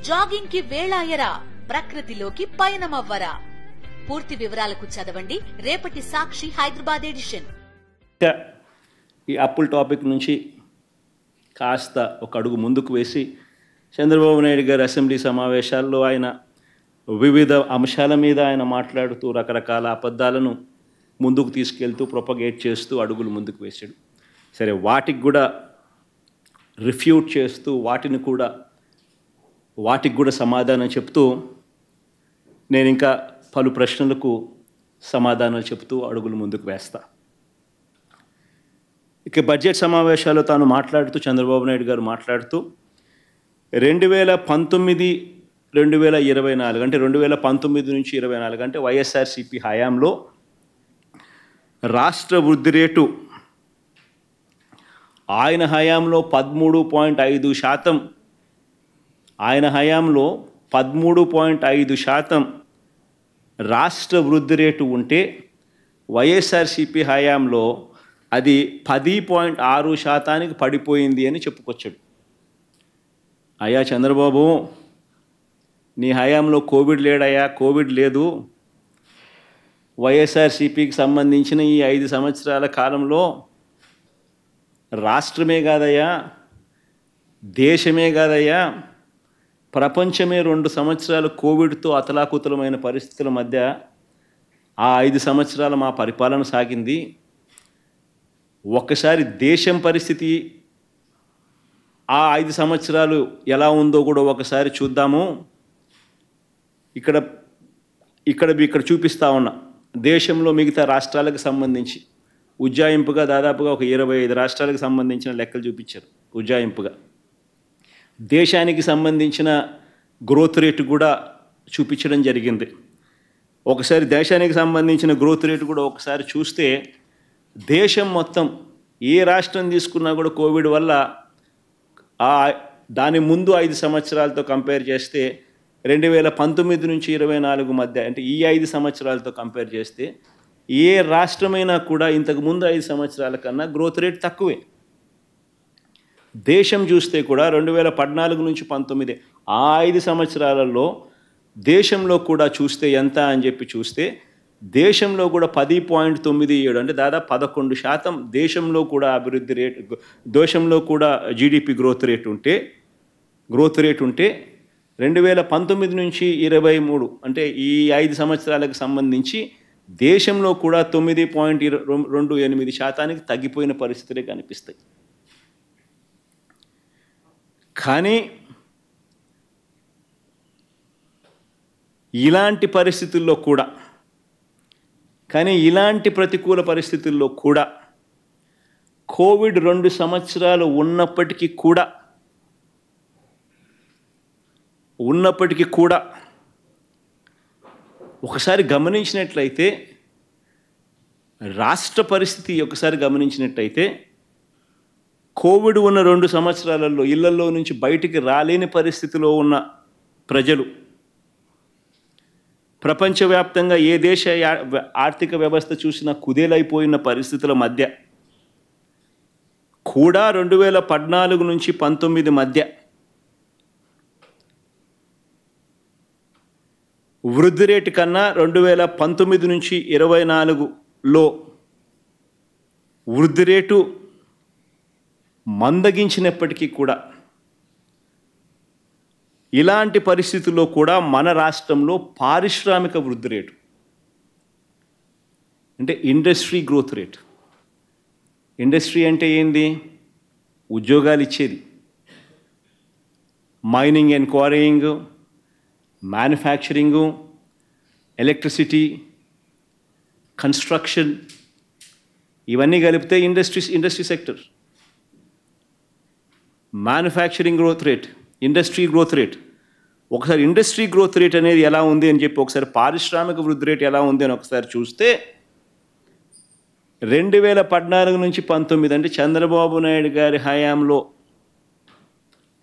Jogging కి వేళాయరా, ప్రకృతిలోకి పయనమవ్వరా. పూర్తి వివరాలకు చదవండి రేపటి సాక్షి హైదరాబాద్ ఎడిషన్. ఈ అప్పుల టాపిక్ నుంచి కాస్త ఒక అడుగు ముందుకు వేసి చంద్రబాబు నాయుడు గారి అసెంబ్లీ సమావేశాల్లో ఆయన వివిధ అంశాల మీద ఆయన మాట్లాడుతూ రకరకాల అబద్ధాలను ముందుకు తీసుకెళ్తూ ప్రొపగేట్ చేస్తూ అడుగులు ముందుకు వేశాడు. సరే, వాటికి కూడా రిఫ్యూట్ చేస్తూ వాటికి కూడా సమాధానం చెప్తూ నేను ఇంకా పలు ప్రశ్నలకు సమాధానాలు చెప్తూ అడుగులు ముందుకు వేస్తా. ఇక బడ్జెట్ సమావేశాల్లో తాను మాట్లాడుతూ చంద్రబాబు నాయుడు గారు మాట్లాడుతూ 2019, 2024 అంటే 2019 నుంచి 2024 అంటే వైఎస్ఆర్సీపీ హయాంలో రాష్ట్ర వృద్ధి రేటు ఆయన హయాంలో 13.5%, ఆయన హయాంలో 13.5% రాష్ట్ర వృద్ధి రేటు ఉంటే వైఎస్ఆర్సీపీ హయాంలో అది 10.6% పడిపోయింది అని చెప్పుకొచ్చాడు. అయ్యా చంద్రబాబు, నీ హయాంలో కోవిడ్ లేడయ్యా, కోవిడ్ లేదు. వైఎస్ఆర్సీపీకి సంబంధించిన ఈ 5 సంవత్సరాల కాలంలో రాష్ట్రమే కాదయ్యా, దేశమే కాదయ్యా, ప్రపంచమే 2 సంవత్సరాలు కోవిడ్తో అతలాకుతలమైన పరిస్థితుల మధ్య ఆ 5 సంవత్సరాల మా పరిపాలన సాగింది. ఒక్కసారి దేశం పరిస్థితి ఆ 5 సంవత్సరాలు ఎలా ఉందో కూడా ఒకసారి చూద్దాము. ఇక్కడ చూపిస్తా ఉన్నా. దేశంలో మిగతా రాష్ట్రాలకు సంబంధించి ఉజ్జాయింపుగా దాదాపుగా ఒక 25 రాష్ట్రాలకు సంబంధించిన లెక్కలు చూపించారు. ఉజ్జాయింపుగా దేశానికి సంబంధించిన గ్రోత్ రేటు కూడా చూపించడం జరిగింది. ఒకసారి దేశానికి సంబంధించిన గ్రోత్ రేటు కూడా ఒకసారి చూస్తే దేశం మొత్తం ఏ రాష్ట్రం తీసుకున్నా కూడా కోవిడ్ వల్ల దాని ముందు 5 సంవత్సరాలతో కంపేర్ చేస్తే 2019 నుంచి 2024 మధ్య అంటే ఈ 5 సంవత్సరాలతో కంపేర్ చేస్తే ఏ రాష్ట్రమైనా కూడా ఇంతకుముందు 5 సంవత్సరాల కన్నా గ్రోత్ రేట్ తక్కువే. దేశం చూస్తే కూడా 2014 నుంచి 19 ఆ 5 సంవత్సరాలలో దేశంలో కూడా చూస్తే ఎంత అని చెప్పి చూస్తే దేశంలో కూడా 10.97 అంటే దాదాపు 11% దేశంలో కూడా అభివృద్ధి రేటు, దేశంలో కూడా జీడిపి గ్రోత్ రేట్ ఉంటే 2019 నుంచి 23 అంటే ఈ 5 సంవత్సరాలకు సంబంధించి దేశంలో కూడా 9.28% తగ్గిపోయిన పరిస్థితులే కనిపిస్తాయి. కానీ ఇలాంటి ప్రతికూల పరిస్థితుల్లో కూడా కోవిడ్ 2 సంవత్సరాలు ఉన్నప్పటికీ కూడా ఒకసారి గమనించినట్లయితే రాష్ట్ర పరిస్థితి ఒకసారి గమనించినట్లయితే కోవిడ్ ఉన్న 2 సంవత్సరాలలో ఇళ్లలో నుంచి బయటికి రాలేని పరిస్థితిలో ఉన్న ప్రజలు, ప్రపంచవ్యాప్తంగా ఏ దేశ ఆర్థిక వ్యవస్థ చూసినా కుదేలైపోయిన పరిస్థితుల మధ్య కూడా 2014 నుంచి 19 మధ్య వృద్ధి రేటు కన్నా 2019 నుంచి 24లో వృద్ధి రేటు మందగించినప్పటికీ కూడా ఇలాంటి పరిస్థితుల్లో కూడా మన రాష్ట్రంలో పారిశ్రామిక వృద్ధి రేటు అంటే ఇండస్ట్రీ గ్రోత్ రేట్, ఇండస్ట్రీ అంటే ఏంది? ఉద్యోగాలు ఇచ్చేది. Mining and quarrying, manufacturing, electricity, construction, ఇవన్నీ కలిపితే industry sector. Manufacturing growth rate, industry growth rate. ఒకసారి ఇండస్ట్రీ గ్రోత్ రేట్ అనేది ఎలా ఉంది అని చెప్పి ఒకసారి పారిశ్రామిక వృద్ధి రేట్ ఎలా ఉంది అని ఒకసారి చూస్తే 2014 నుంచి 19 అంటే చంద్రబాబు నాయుడు గారి హయాంలో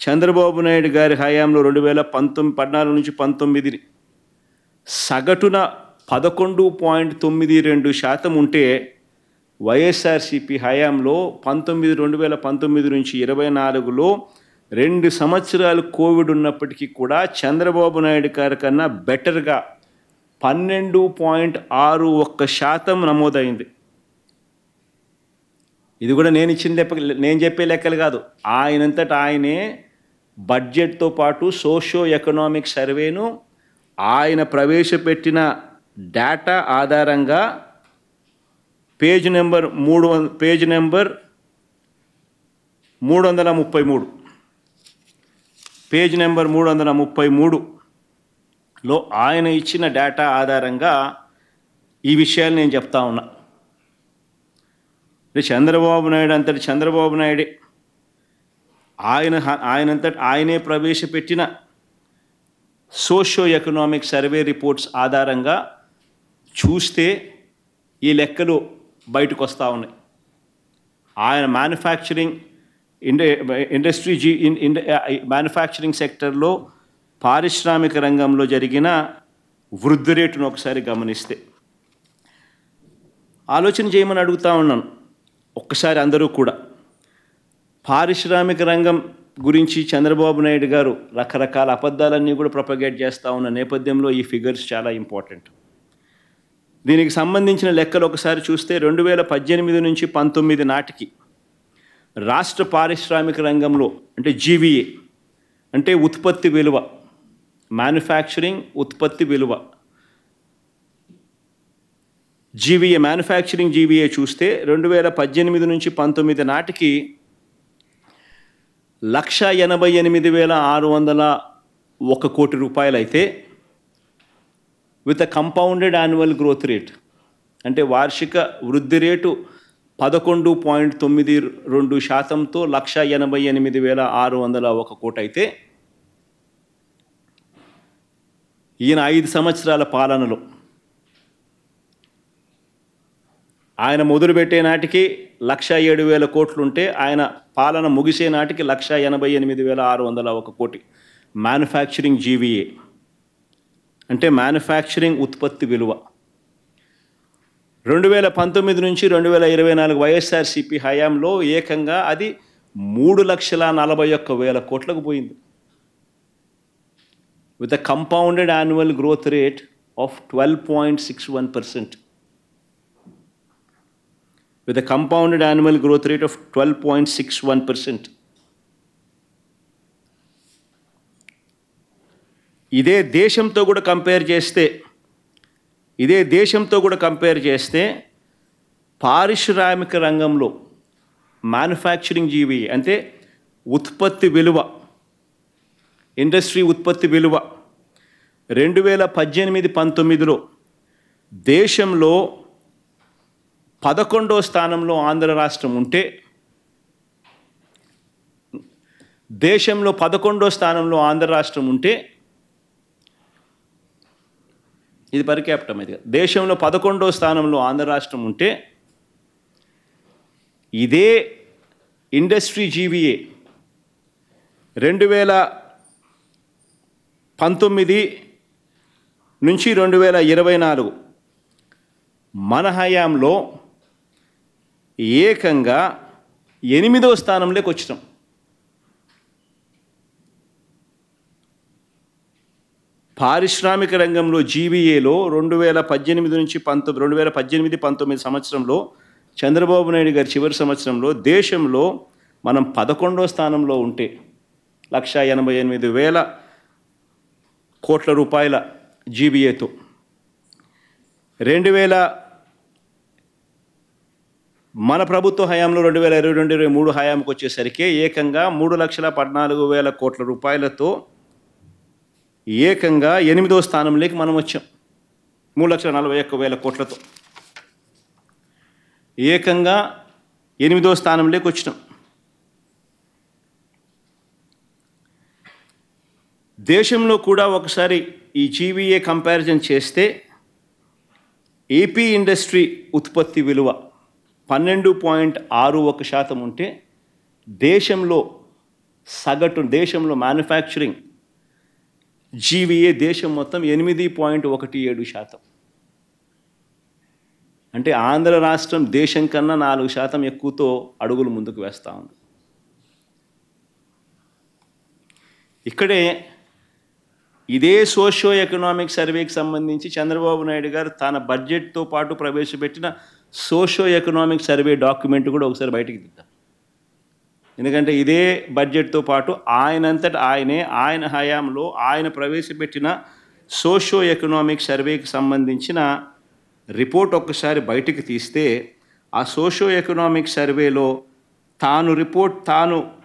2014 నుంచి 19 సగటున 11.92% ఉంటే వైఎస్ఆర్సీపీ హయాంలో 2019 నుంచి 24లో 2 సంవత్సరాలు కోవిడ్ ఉన్నప్పటికీ కూడా చంద్రబాబు నాయుడు గారి కన్నా బెటర్గా 12.61% నమోదైంది. ఇది కూడా నేను చెప్పే లెక్కలు కాదు. ఆయనంతట ఆయనే బడ్జెట్తో పాటు సోషియో ఎకనామిక్ సర్వేను ఆయన ప్రవేశపెట్టిన డేటా ఆధారంగా పేజ్ నెంబర్ 333లో ఆయన ఇచ్చిన డేటా ఆధారంగా ఈ విషయాలు నేను చెప్తా ఉన్నా. చంద్రబాబు నాయుడే ఆయనంతట ఆయనే ప్రవేశపెట్టిన సోషియో ఎకనామిక్ సర్వే రిపోర్ట్స్ ఆధారంగా చూస్తే ఈ లెక్కలు బయటకు వస్తూ ఉన్నాయి. ఆయన మ్యానుఫ్యాక్చరింగ్ సెక్టర్లో పారిశ్రామిక రంగంలో జరిగిన వృద్ధి రేటును ఒకసారి గమనిస్తే ఆలోచన చేయమని అడుగుతా ఉన్నాను. ఒక్కసారి అందరూ కూడా పారిశ్రామిక రంగం గురించి చంద్రబాబు నాయుడు గారు రకరకాల అబద్ధాలన్నీ కూడా ప్రొపగేట్ చేస్తూ ఉన్న నేపథ్యంలో ఈ ఫిగర్స్ చాలా ఇంపార్టెంట్. దీనికి సంబంధించిన లెక్కలు ఒకసారి చూస్తే 2018 నుంచి 19 నాటికి రాష్ట్ర పారిశ్రామిక రంగంలో అంటే జీవీఏ అంటే ఉత్పత్తి విలువ, మ్యానుఫ్యాక్చరింగ్ ఉత్పత్తి విలువ, మ్యానుఫ్యాక్చరింగ్ చూస్తే 2018 నుంచి 19 నాటికి 188,601 కోటి రూపాయలు అయితే with a compounded annual growth rate అంటే వార్షిక వృద్ధి రేటు 11.92%తో 188,601 కోటి అయితే ఈయన 5 సంవత్సరాల పాలనలో ఆయన మొదలుపెట్టే నాటికి 107,000 కోట్లుంటే ఆయన పాలన ముగిసే నాటికి 188,601 కోటి మ్యానుఫ్యాక్చరింగ్ జీవీఏ అంటే మ్యానుఫ్యాక్చరింగ్ ఉత్పత్తి విలువ. 2019 నుంచి 2024 వైఎస్ఆర్సీపీ హయాంలో ఏకంగా అది 3,41,000 కోట్లకు పోయింది with a compounded annual growth rate of 12.61%. with a compounded annual growth rate of 12.61%. ఇదే దేశంతో కూడా కంపేర్ చేస్తే పారిశ్రామిక రంగంలో మ్యానుఫ్యాక్చరింగ్ జీవీఏ అంటే ఉత్పత్తి విలువ, ఇండస్ట్రీ ఉత్పత్తి విలువ 2018-19లో దేశంలో 11వ స్థానంలో ఆంధ్ర రాష్ట్రం ఉంటే ఇది పర్ క్యాపిటల్ ఇది దేశంలో 11వ స్థానంలో ఆంధ్ర రాష్ట్రం ఉంటే ఇదే ఇండస్ట్రీ జీవీఏ 2019 నుంచి 2024 మన హయాంలో ఏకంగా 8వ స్థానంలోకి వచ్చినాం. పారిశ్రామిక రంగంలో జీవీఏలో 2018-19 సంవత్సరంలో చంద్రబాబు నాయుడు గారి చివరి సంవత్సరంలో దేశంలో మనం 11వ స్థానంలో ఉంటే 188,000 కోట్ల రూపాయల జీవీఏతో 2000 మన ప్రభుత్వ హయాంలో 2022-23 హయాంకి వచ్చేసరికి ఏకంగా 3,14,000 కోట్ల రూపాయలతో ఏకంగా 8వ స్థానంలోకి మనం వచ్చాం. 3,41,000 కోట్లతో ఏకంగా 8వ స్థానంలోకి వచ్చినాం. దేశంలో కూడా ఒకసారి ఈ జీవీఏ కంపారిజన్ చేస్తే ఏపీ ఇండస్ట్రీ ఉత్పత్తి విలువ 12.61% ఉంటే దేశంలో మ్యానుఫ్యాక్చరింగ్ జీవీఏ దేశం మొత్తం 8.17%. అంటే ఆంధ్ర రాష్ట్రం దేశం కన్నా 4% ఎక్కువతో అడుగులు ముందుకు వేస్తూ ఉంది. ఇక్కడే ఇదే సోషియో ఎకనామిక్ సర్వేకి సంబంధించి చంద్రబాబు నాయుడు గారు తన బడ్జెట్తో పాటు ప్రవేశపెట్టిన సోషియో ఎకనామిక్ సర్వే డాక్యుమెంట్ కూడా ఒకసారి బయటికి తీద్దాం. ఎందుకంటే ఇదే బడ్జెట్తో పాటు ఆయనంతటా ఆయన హయాంలో ఆయన ప్రవేశపెట్టిన సోషియో ఎకనామిక్ సర్వేకి సంబంధించిన రిపోర్ట్ ఒక్కసారి బయటికి తీస్తే ఆ సోషియో ఎకనామిక్ సర్వేలో తాను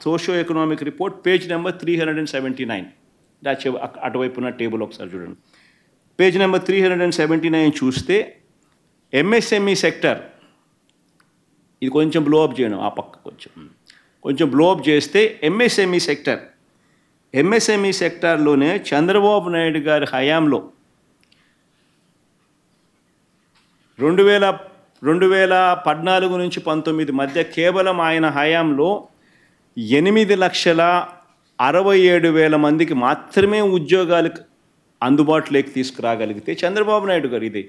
socio economic report page number 379 అటువైపున టేబుల్ ఒకసారి చూడండి. పేజ్ నెంబర్ 379 చూస్తే ఎంఎస్ఎంఈ సెక్టర్, ఇది కొంచెం బ్లోఅప్ చేయడం, ఆ పక్క కొంచెం బ్లోఅప్ చేస్తే ఎంఎస్ఎంఈ సెక్టార్లోనే చంద్రబాబు నాయుడు గారి హయాంలో 2014 నుంచి 19 మధ్య కేవలం ఆయన హయాంలో 8,67,000 మందికి మాత్రమే ఉద్యోగాలు అందుబాటులోకి తీసుకురాగలిగితే చంద్రబాబు నాయుడు గారు ఇదే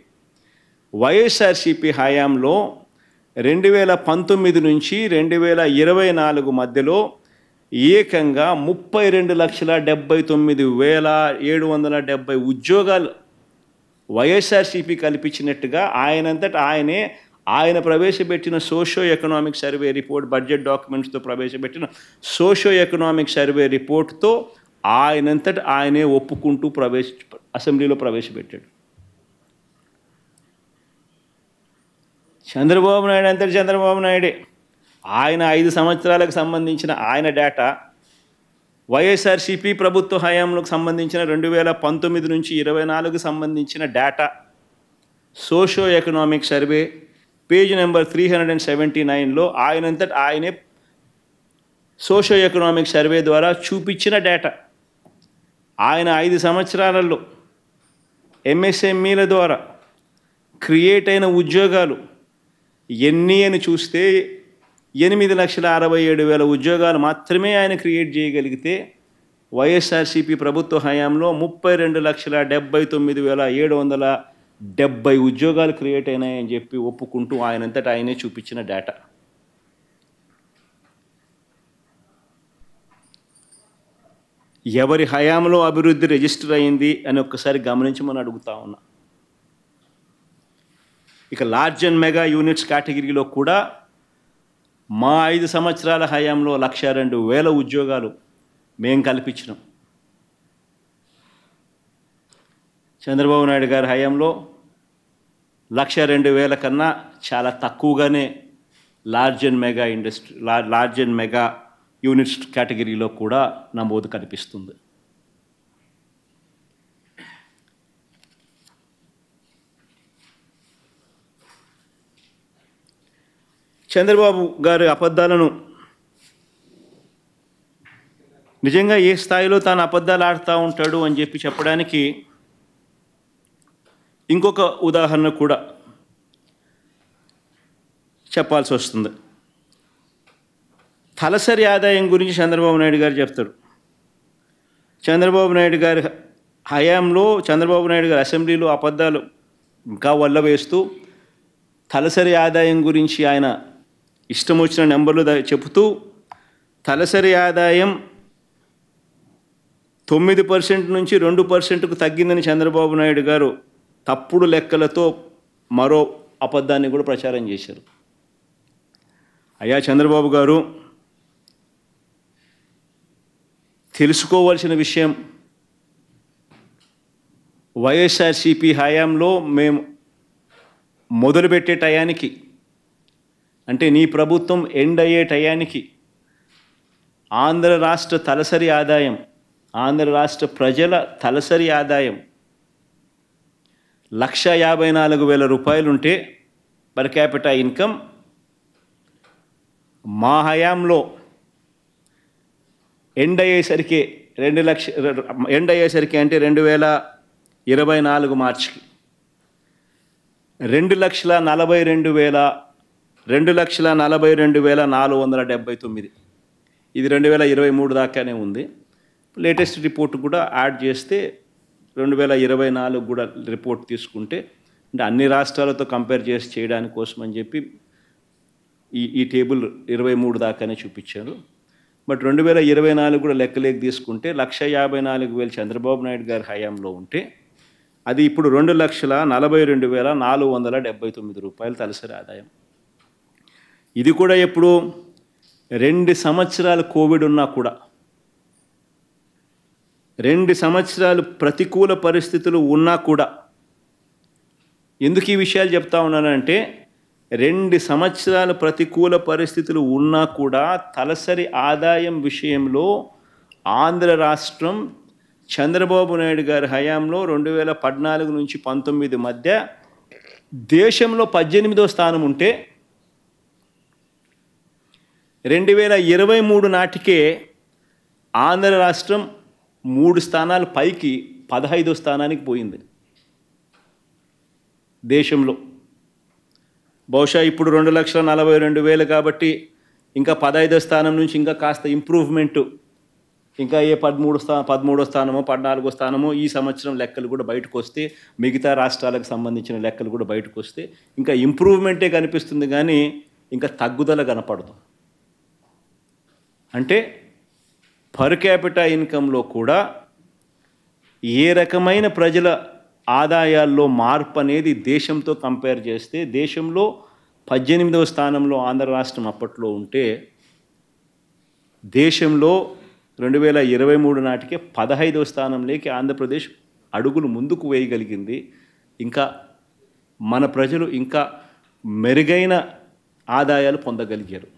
వైఎస్ఆర్సీపీ హయాంలో 2019 నుంచి 2024 మధ్యలో ఏకంగా 32,79,770 ఉద్యోగాలు వైఎస్ఆర్సీపీ కల్పించినట్టుగా ఆయన ప్రవేశపెట్టిన socio economic survey report, budget డాక్యుమెంట్స్తో ప్రవేశపెట్టిన సోషియో ఎకనామిక్ సర్వే రిపోర్ట్తో ఆయనే ఒప్పుకుంటూ అసెంబ్లీలో ప్రవేశపెట్టాడు. చంద్రబాబు నాయుడే ఆయన 5 సంవత్సరాలకు సంబంధించిన ఆయన డేటా, వైఎస్ఆర్సీపీ ప్రభుత్వ హయాంలకు సంబంధించిన 2019 నుంచి 2024 సంబంధించిన data, socio economic survey page number 379లో ఆయనే సోషియో ఎకనామిక్ సర్వే ద్వారా చూపించిన డేటా, ఆయన 5 సంవత్సరాలలో ఎంఎస్ఎంఈల ద్వారా క్రియేట్ అయిన ఉద్యోగాలు ఎన్ని అని చూస్తే 8,67,000 ఉద్యోగాలు మాత్రమే ఆయన క్రియేట్ చేయగలిగితే వైఎస్ఆర్సీపీ ప్రభుత్వ హయాంలో 32,79,770 ఉద్యోగాలు క్రియేట్ అయినాయని చెప్పి ఒప్పుకుంటూ ఆయనే చూపించిన డేటా. ఎవరి హయాంలో అభివృద్ధి రిజిస్టర్ అయింది అని ఒక్కసారి గమనించమని అడుగుతా ఉన్నా. ఇక లార్జ్ అండ్ మెగా యూనిట్స్ కేటగిరీలో కూడా మా 5 సంవత్సరాల హయాంలో 102,000 ఉద్యోగాలు మేము కల్పించినాం. చంద్రబాబు నాయుడు గారి హయాంలో 102,000 కన్నా చాలా తక్కువగానే లార్జ్ అండ్ మెగా యూనిట్స్ కేటగిరీలో కూడా నమోదు కనిపిస్తుంది. చంద్రబాబు గారి అబద్ధాలను నిజంగా ఏ స్థాయిలో తాను అబద్ధాలు ఆడుతూ ఉంటాడు అని చెప్పి చెప్పడానికి ఇంకొక ఉదాహరణ కూడా చెప్పాల్సి వస్తుంది. తలసరి ఆదాయం గురించి చంద్రబాబు నాయుడు గారు చెప్తాడు. చంద్రబాబు నాయుడు గారి హయాంలో చంద్రబాబు నాయుడు గారు అసెంబ్లీలో అబద్ధాలు ఇంకా వల్ల వేస్తూ తలసరి ఆదాయం గురించి ఆయన ఇష్టం వచ్చిన నెంబర్లు చెబుతూ తలసరి ఆదాయం 9% నుంచి 2%కు తగ్గిందని చంద్రబాబు నాయుడు గారు తప్పుడు లెక్కలతో మరో అబద్ధాన్ని కూడా ప్రచారం చేశారు. అయ్యా చంద్రబాబు గారు, తెలుసుకోవాల్సిన విషయం, వైఎస్ఆర్సీపీ హయాంలో మేము మొదలుపెట్టే టయానికి, అంటే నీ ప్రభుత్వం ఎండ్ అయ్యే టయానికి ఆంధ్ర రాష్ట్ర తలసరి ఆదాయం, ఆంధ్ర రాష్ట్ర ప్రజల తలసరి ఆదాయం 1,54,000 రూపాయలుంటే పర్ క్యాపిటా ఇన్కమ్, మా హయాంలో ఎండ్ అయ్యేసరికి అంటే 2024 మార్చికి 2,42,479. ఇది 2023 దాకానే ఉంది. లేటెస్ట్ రిపోర్ట్ కూడా యాడ్ చేస్తే 2024 కూడా రిపోర్ట్ తీసుకుంటే, అంటే అన్ని రాష్ట్రాలతో కంపేర్ చేసి చేయడానికి కోసం అని చెప్పి ఈ టేబుల్ 23 దాకానే చూపించారు. బట్ 2024 కూడా లెక్కలేకి తీసుకుంటే 1,54,000 చంద్రబాబు నాయుడు గారి హయాంలో ఉంటే అది ఇప్పుడు 2,42,479 రూపాయలు తలసరి ఆదాయం. ఇది కూడా ఎప్పుడు 2 సంవత్సరాలు కోవిడ్ ఉన్నా కూడా, 2 సంవత్సరాలు ప్రతికూల పరిస్థితులు ఉన్నా కూడా. ఎందుకు ఈ విషయాలు చెప్తా ఉన్నానంటే 2 సంవత్సరాల ప్రతికూల పరిస్థితులు ఉన్నా కూడా తలసరి ఆదాయం విషయంలో ఆంధ్ర రాష్ట్రం చంద్రబాబు నాయుడు గారి హయాంలో 2014 నుంచి 19 మధ్య దేశంలో 18వ స్థానం ఉంటే 2023 నాటికే ఆంధ్ర రాష్ట్రం 3 స్థానాలు పైకి 15వ స్థానానికి పోయింది దేశంలో. బహుశా ఇప్పుడు 2,42,000 కాబట్టి ఇంకా 15వ స్థానం నుంచి ఇంకా కాస్త ఇంప్రూవ్మెంటు, ఇంకా ఏ 13వ స్థానమో 14వ స్థానమో ఈ సంవత్సరం లెక్కలు కూడా బయటకు వస్తే, మిగతా రాష్ట్రాలకు సంబంధించిన లెక్కలు కూడా బయటకు వస్తే ఇంకా ఇంప్రూవ్మెంటే కనిపిస్తుంది కానీ ఇంకా తగ్గుదల కనపడదు. అంటే పర్ క్యాపిటా ఇన్కంలో కూడా ఏ రకమైన ప్రజల ఆదాయాల్లో మార్పు అనేది దేశంతో కంపేర్ చేస్తే దేశంలో 18వ స్థానంలో ఆంధ్ర రాష్ట్రం అప్పట్లో ఉంటే దేశంలో 2023 నాటికే 15వ స్థానంలోకి ఆంధ్రప్రదేశ్ అడుగులు ముందుకు వేయగలిగింది. ఇంకా మన ప్రజలు ఇంకా మెరుగైన ఆదాయాలు పొందగలిగారు.